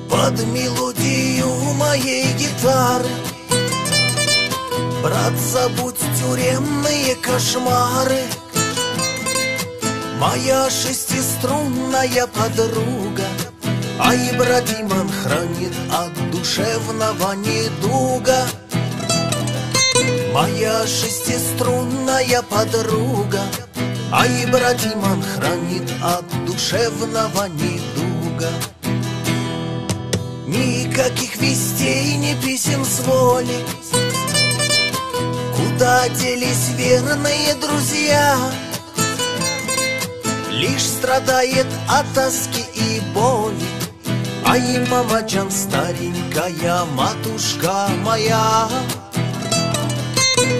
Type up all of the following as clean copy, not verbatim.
Под мелодию моей гитары, брат, забудь тюремные кошмары. Моя шестиструнная подруга, ай, брат Диман, хранит от душевного недуга. Моя шестиструнная подруга, ай, брат Диман, хранит от душевного недуга. Никаких вестей, ни писем с воли. Куда делись верные друзья? Лишь страдает от тоски и боли. Ай, мамаджан, старенькая матушка моя,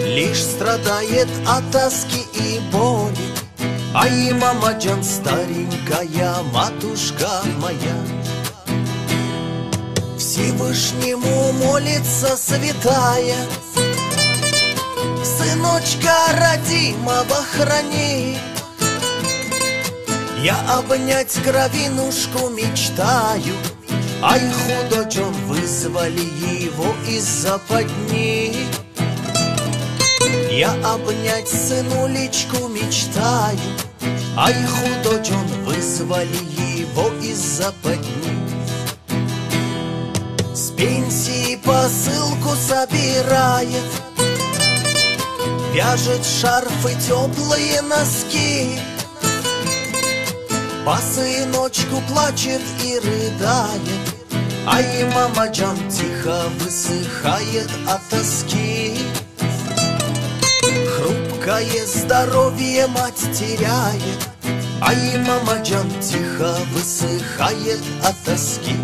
лишь страдает от тоски и боли. Ай, мамаджан, старенькая матушка моя. Всевышнему молится святая, сыночка родимого храни. Я обнять кровинушку мечтаю, ай, художен, вызвали его из западни. Я обнять сынулечку мечтаю, ай, художен, вызвали его из западни. С пенсии посылку собирает, вяжет шарфы, теплые носки. По сыночку плачет и рыдает, ай, мамаджан, тихо высыхает от тоски. Хрупкое здоровье мать теряет, ай, мамаджан, тихо высыхает от тоски.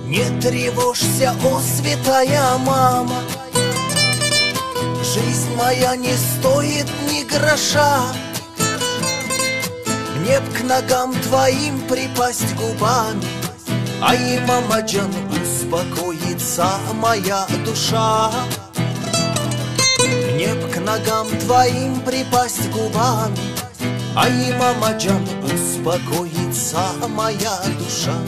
Не тревожься, о святая мама, жизнь моя не стоит ни гроша. Мне б к ногам твоим припасть губами, ай, мамаджан, успокоится моя душа. Мне б к ногам твоим припасть губами, ай, мамаджан, успокоится моя душа.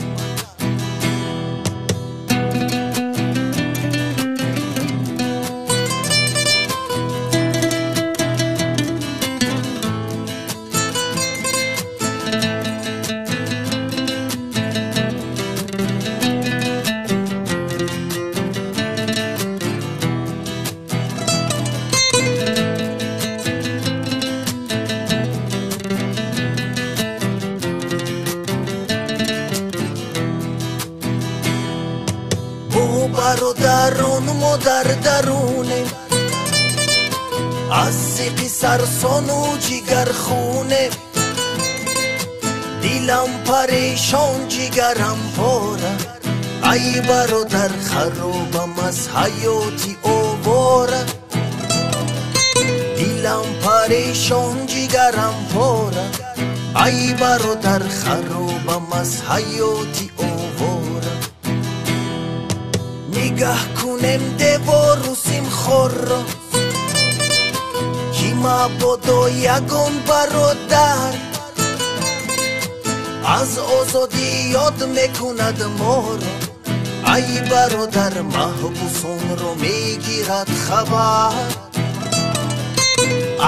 Бародарун модар даруне, аз писар сону джигархуне. Дилам парешон, джигарам пора, ай, бародар, харобам аз ҳаёти овора. Дилам парешон, джигарам пора, ай, бародар, харобам аз ҳаёти овора. نگاه کنم دیوارو سیمخور رو، کی مبادا یگان برادر از آزادی یاد میکند ما رو. ای برادر، محبوسان رو میگیرد خبر،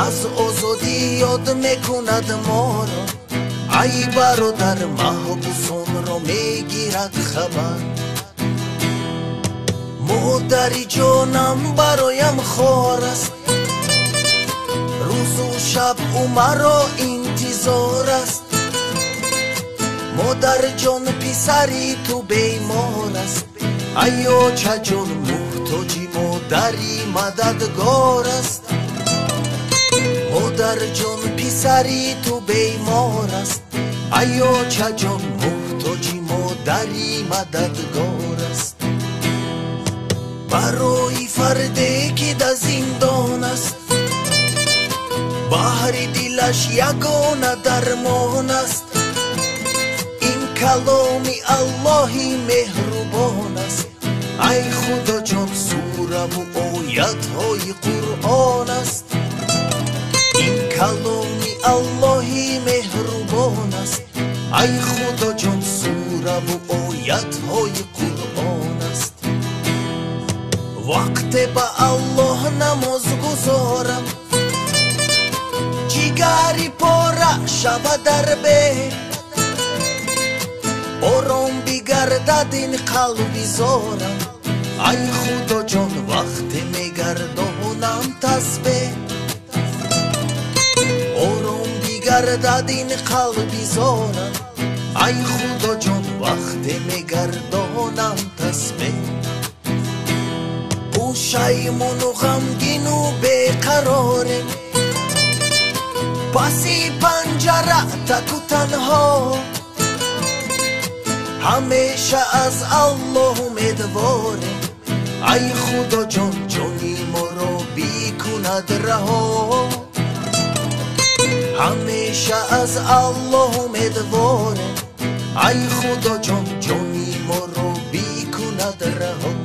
از آزادی یاد میکند ما رو. ای برادر، محبوسان رو میگیرد خبر. مادری جانم برایم خوار است، روز و شب او مرا انتظار است. مادر جان، پسری تو بیمار است، ای آچه جان، محتاجی مادری مددگار است. مادر مادر جان پسری تو بیمار است ای آچه جان محتاجی مادری مددگار است برای فردی که در زندان است بحر دلش یگانه درمان است این کلام اللهی مهربان است ای خدا جان سوره و آیت های قرآن است این کلام اللهی مهربان است ای خدا جان سوره و آیت های قرآن است وقت به الله نماز گذارم جگری پاره شود در به آرام بگردد این قلبی زارم ای خدا جان وقت میگردانم تسبیح آرام بگردد این قلبی زارم ای خدا جان وقت میگردانم تسبیح پوشیمون و غمگین و بیقراریم پسی پنجره تک و تنها همیشه از الله امیدواریم ای خدا جان جانی ما را بی کند رها همیشه از الله امیدواریم ای خدا جان جانی ما را بی کند رها